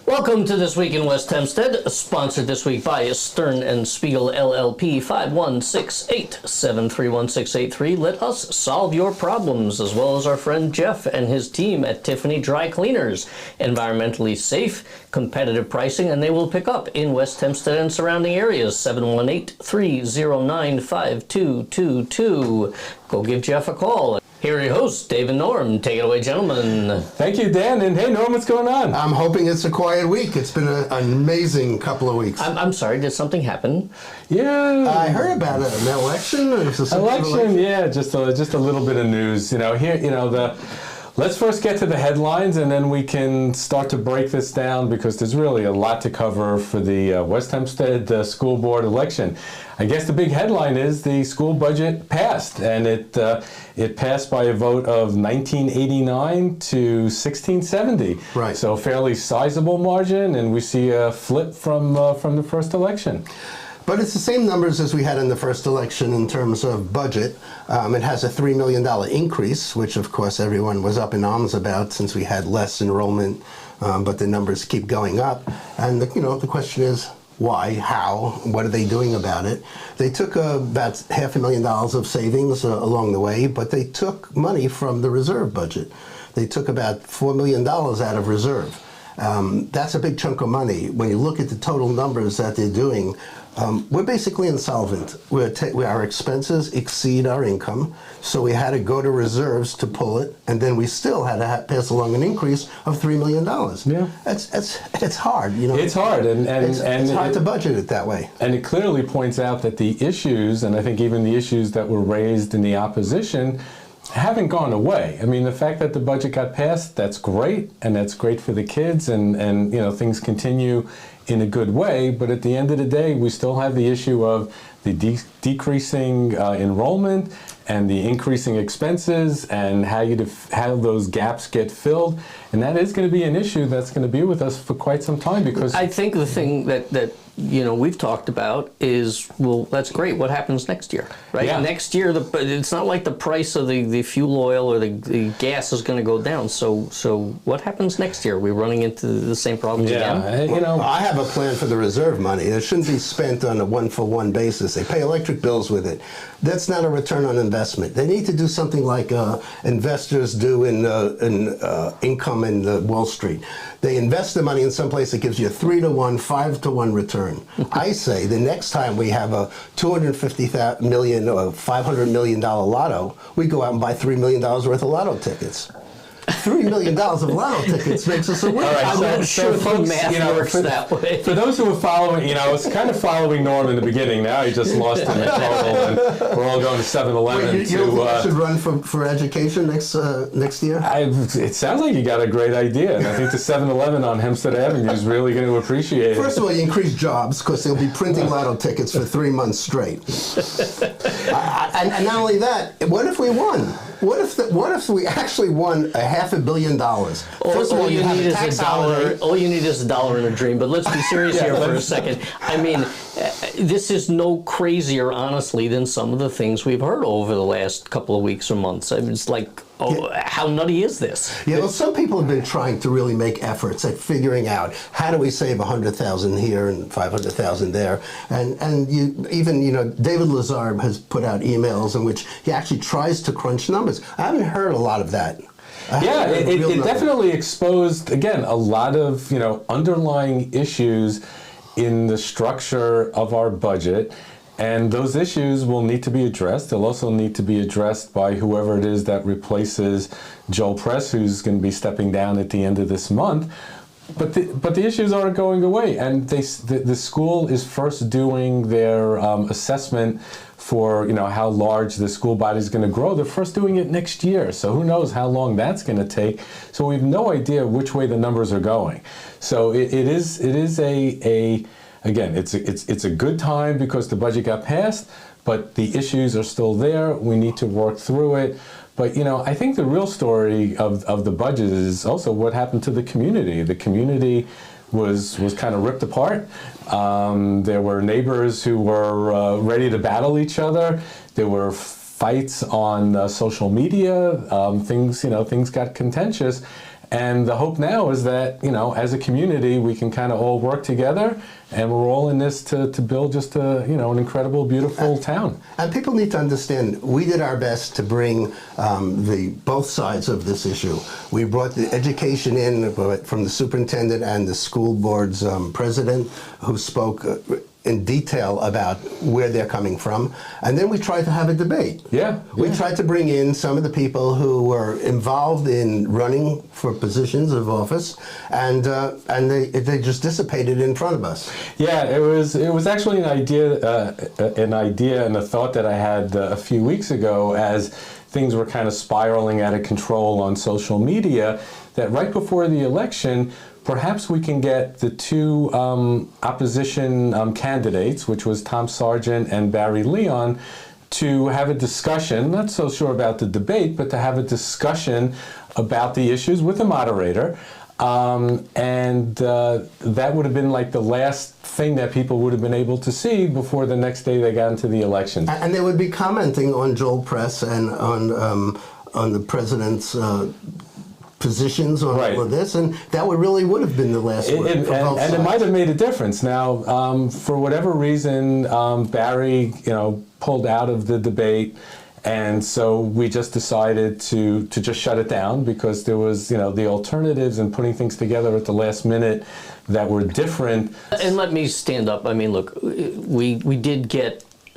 Welcome to This Week in West Hempstead, sponsored this week by Stern and Spiegel LLP, 5168-731-683. Let us solve your problems, as well as our friend Jeff and his team at Tiffany Dry Cleaners. Environmentally safe, competitive pricing, and they will pick up in West Hempstead and surrounding areas. 718-309-5222. Go give Jeff a call. Here are your hosts, Dave and Norm. Take it away, gentlemen. Thank you, Dan. And hey, Norm, what's going on? I'm hoping it's a quiet week. It's been an amazing couple of weeks. I'm sorry, did something happen? Yeah. I heard about an election. Election, yeah, just a little bit of news. Let's first get to the headlines, and then we can start to break this down, because there's really a lot to cover for the West Hempstead School Board election. I guess the big headline is the school budget passed, and it passed by a vote of 1989 to 1670. Right. So a fairly sizable margin, and we see a flip from the first election. But it's the same numbers as we had in the first election in terms of budget. It has a $3 million increase, which of course everyone was up in arms about since we had less enrollment, but the numbers keep going up. And the question is, why? How? What are they doing about it? They took about $500,000 of savings along the way, but they took money from the reserve budget. They took about $4 million out of reserve. That's a big chunk of money. When you look at the total numbers that they're doing, we're basically insolvent. Our expenses exceed our income, so we had to go to reserves to pull it, and then we still had to pass along an increase of $3 million. Yeah, it's hard. It's hard, and it's hard to budget it that way. And it clearly points out that the issues, and I think even the issues that were raised in the opposition, haven't gone away. I mean, the fact that the budget got passed, that's great, and that's great for the kids, and things continue in a good way, but at the end of the day, we still have the issue of the decreasing enrollment and the increasing expenses, and how those gaps get filled, and that is going to be an issue that's going to be with us for quite some time. Because I think the thing that we've talked about is, well, that's great. What happens next year, right? Yeah. Next year, it's not like the price of the fuel oil or the gas is going to go down. So what happens next year? Are we running into the same problems again? I have a plan for the reserve money. It shouldn't be spent on a one-for-one basis. They pay electric bills with it. That's not a return on investment. They need to do something like investors do in income in Wall Street. They invest the money in some place that gives you a 3-to-1, 5-to-1 return. I say the next time we have a $250 million or $500 million lotto, we go out and buy $3 million worth of lotto tickets. $3 million of lotto tickets makes us a winner. Right, I'm not sure the math works that way. For those who are following, it's kind of following Norm in the beginning. Now he just lost in the total, and we're all going to 7-Eleven. You think you should run for education next year? It sounds like you got a great idea, and I think the 7-Eleven on Hempstead Avenue is really going to appreciate it. First of all, you increase jobs, because they'll be printing lotto tickets for 3 months straight. And not only that, what if we won? What if we actually won $500 million? First of all, you need is a dollar. All you need is a dollar in a dream. But let's be serious here for a second. I mean, this is no crazier, honestly, than some of the things we've heard over the last couple of weeks or months. I mean, it's like, how nutty is this? Yeah, well, some people have been trying to really make efforts at figuring out how do we save 100,000 here and 500,000 there, and David Lazar has put out emails in which he actually tries to crunch numbers. I haven't heard a lot of that. Yeah, it definitely exposed, again, a lot of underlying issues in the structure of our budget. And those issues will need to be addressed. They'll also need to be addressed by whoever it is that replaces Joel Press, who's going to be stepping down at the end of this month. But the issues aren't going away. And the school is first doing their assessment for how large the school body is going to grow. They're first doing it next year. So who knows how long that's going to take. So we have no idea which way the numbers are going. So it is Again, it's a good time because the budget got passed, but the issues are still there. We need to work through it. But I think the real story of the budget is also what happened to the community. The community was kind of ripped apart. There were neighbors who were ready to battle each other. There were fights on social media. Things got contentious. And the hope now is that, as a community, we can kind of all work together, and we're all in this to build just an incredible, beautiful town. And people need to understand, we did our best to bring both sides of this issue. We brought the education in from the superintendent and the school board's president, who spoke in detail about where they're coming from, and then we tried to have a debate. We tried to bring in some of the people who were involved in running for positions of office, and they just dissipated in front of us. Yeah, it was actually an idea and a thought that I had a few weeks ago, as things were kind of spiraling out of control on social media, that right before the election, perhaps we can get the two opposition candidates, which was Tom Sargent and Barry Leon, to have a discussion, not so sure about the debate, but to have a discussion about the issues with the moderator. That would have been like the last thing that people would have been able to see before the next day they got into the election. And they would be commenting on Joel Press and on the president's positions on all of this, and that would have been the last word for both sides. And it might have made a difference. Now, for whatever reason, Barry, pulled out of the debate, and so we just decided to just shut it down, because there was, the alternatives and putting things together at the last minute that were different. And let me stand up. I mean, look,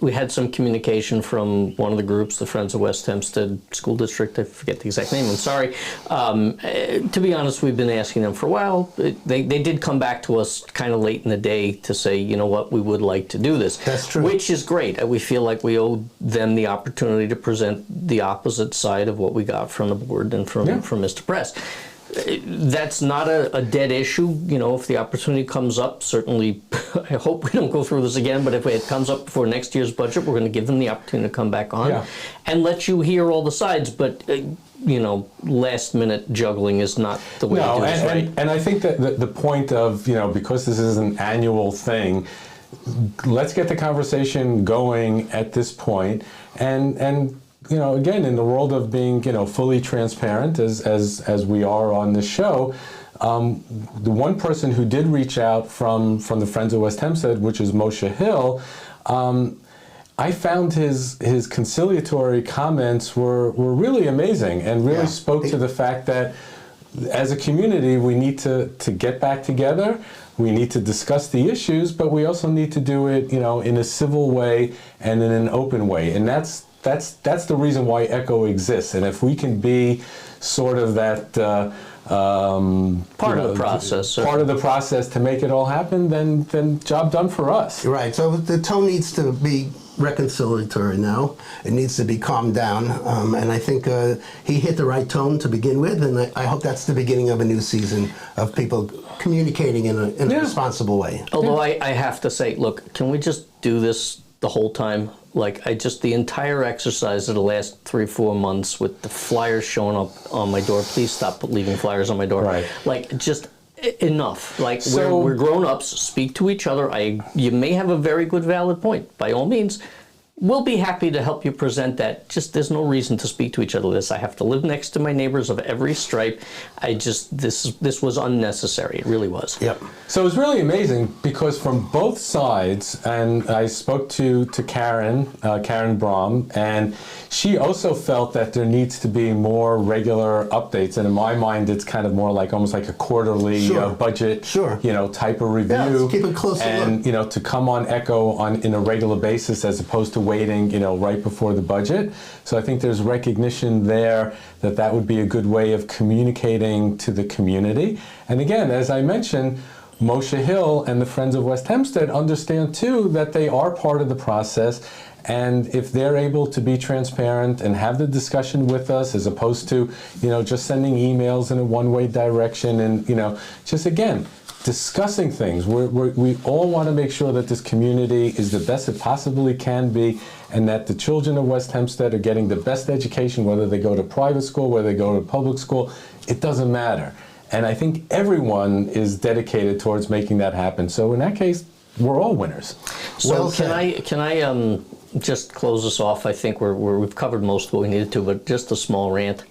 we had some communication from one of the groups, the Friends of West Hempstead School District. I forget the exact name, I'm sorry. To be honest, we've been asking them for a while. They did come back to us kind of late in the day to say, you know what, we would like to do this. That's true. Which is great. We feel like we owe them the opportunity to present the opposite side of what we got from the board and from Mr. Press. That's not a dead issue. If the opportunity comes up, certainly I hope we don't go through this again, but if it comes up before next year's budget, we're going to give them the opportunity to come back on and let you hear all the sides. But, last minute juggling is not the way to do this, right? And I think that the point of, because this is an annual thing, let's get the conversation going at this point, and again, in the world of being, fully transparent as we are on this show, the one person who did reach out from the Friends of West Hempstead, which is Moshe Hill, I found his conciliatory comments were really amazing, and really spoke to the fact that as a community we need to get back together. We need to discuss the issues, but we also need to do it, in a civil way and in an open way, and that's the reason why ECHO exists. And if we can be sort of that part of the process, part of the process to make it all happen, then job done for us. Right. So the tone needs to be reconciliatory now. It needs to be calmed down, and I think he hit the right tone to begin with, and I hope that's the beginning of a new season of people communicating in a responsible way. Although I have to say, look, can we just do this the whole time? Like, the entire exercise of the last 3-4 months with the flyers showing up on my door. Please stop leaving flyers on my door. Right. Like, just enough. Like, we're grown-ups. Speak to each other. You may have a very good, valid point. By all means, we'll be happy to help you present that. Just, there's no reason to speak to each other this. I have to live next to my neighbors of every stripe. This was unnecessary. It really was. Yep. So it was really amazing, because from both sides, and I spoke to Karen Brom, and she also felt that there needs to be more regular updates. And in my mind, it's kind of more like almost like a quarterly budget, type of review. Yeah, let's keep a closer and look. To come on ECHO in a regular basis, as opposed to waiting, right before the budget. So I think there's recognition there that would be a good way of communicating to the community. And again, as I mentioned, Moshe Hill and the Friends of West Hempstead understand too that they are part of the process, and if they're able to be transparent and have the discussion with us, as opposed to just sending emails in a one-way direction, and just again discussing things. We all want to make sure that this community is the best it possibly can be, and that the children of West Hempstead are getting the best education, whether they go to private school, whether they go to public school. It doesn't matter. And I think everyone is dedicated towards making that happen. So in that case, we're all winners. So can I just close us off? I think we've covered most of what we needed to, but just a small rant.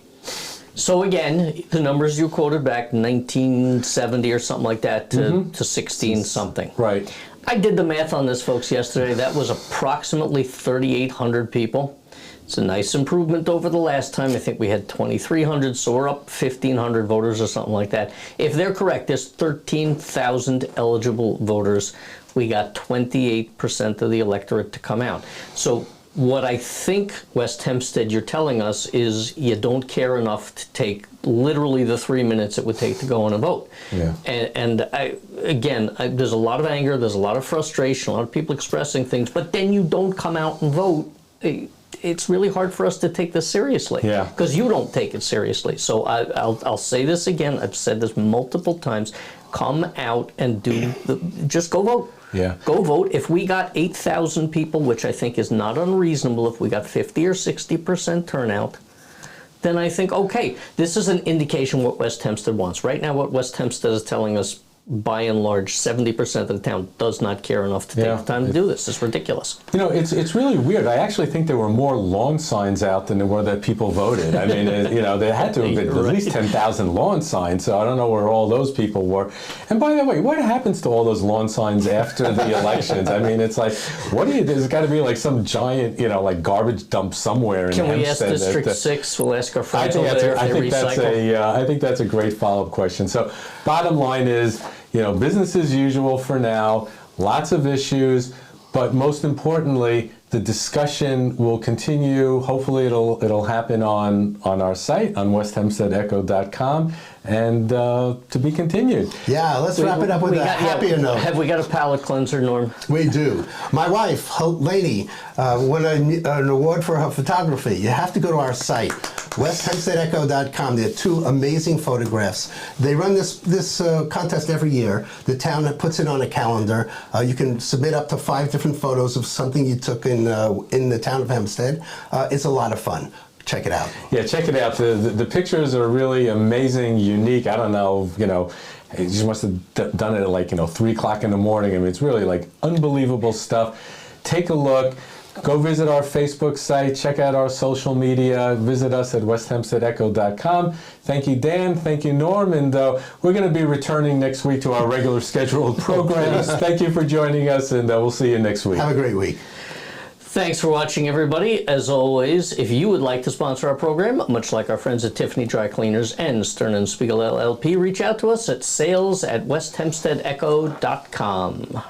So again, the numbers you quoted back, 1970 or something like that to 16 something. Right. I did the math on this, folks, yesterday. That was approximately 3,800 people. It's a nice improvement over the last time. I think we had 2,300, so we're up 1,500 voters or something like that. If they're correct, there's 13,000 eligible voters. We got 28% of the electorate to come out. So what I think, West Hempstead, you're telling us is you don't care enough to take literally the 3 minutes it would take to go on and vote. Yeah. And there's a lot of anger, there's a lot of frustration, a lot of people expressing things, but then you don't come out and vote. It's really hard for us to take this seriously. Yeah. Because you don't take it seriously. So I'll say this again. I've said this multiple times. Come out and just go vote. Yeah. Go vote. If we got 8,000 people, which I think is not unreasonable, if we got 50 or 60% turnout, then I think, okay, this is an indication what West Hempstead wants. Right now, what West Hempstead is telling us, by and large, 70% of the town does not care enough to take the time to do this. It's ridiculous. You know, it's really weird. I actually think there were more lawn signs out than there were that people voted. I mean, there had to have been at least 10,000 lawn signs, so I don't know where all those people were. And by the way, what happens to all those lawn signs after the elections? I mean, it's like, what do you do? There's got to be like some giant, like garbage dump somewhere in Can we ask Hempstead District 6? We'll ask our friends over there if they recycle. I think that's a great follow-up question. So bottom line is, business as usual for now, lots of issues, but most importantly, the discussion will continue. Hopefully it'll happen on our site, on westhempsteadecho.com, and to be continued. Yeah, let's wrap it up with a happier note. Have we got a palate cleanser, Norm? We do. My wife, Lady, won an award for her photography. You have to go to our site, westhempsteadecho.com. There are 2 amazing photographs. They run this contest every year. The town puts it on a calendar. You can submit up to 5 different photos of something you took in the town of Hempstead. It's a lot of fun. Check it out. Yeah, check it out. The pictures are really amazing, unique. I don't know, you just must have done it at like 3 o'clock in the morning. I mean, it's really like unbelievable stuff. Take a look. Go visit our Facebook site, check out our social media, visit us at westhempsteadecho.com. Thank you, Dan. Thank you, Norm. And we're going to be returning next week to our regular scheduled programs. Thank you for joining us, and we'll see you next week. Have a great week. Thanks for watching, everybody. As always, if you would like to sponsor our program, much like our friends at Tiffany Dry Cleaners and Stern & Spiegel LLP, reach out to us at sales@westhempsteadecho.com.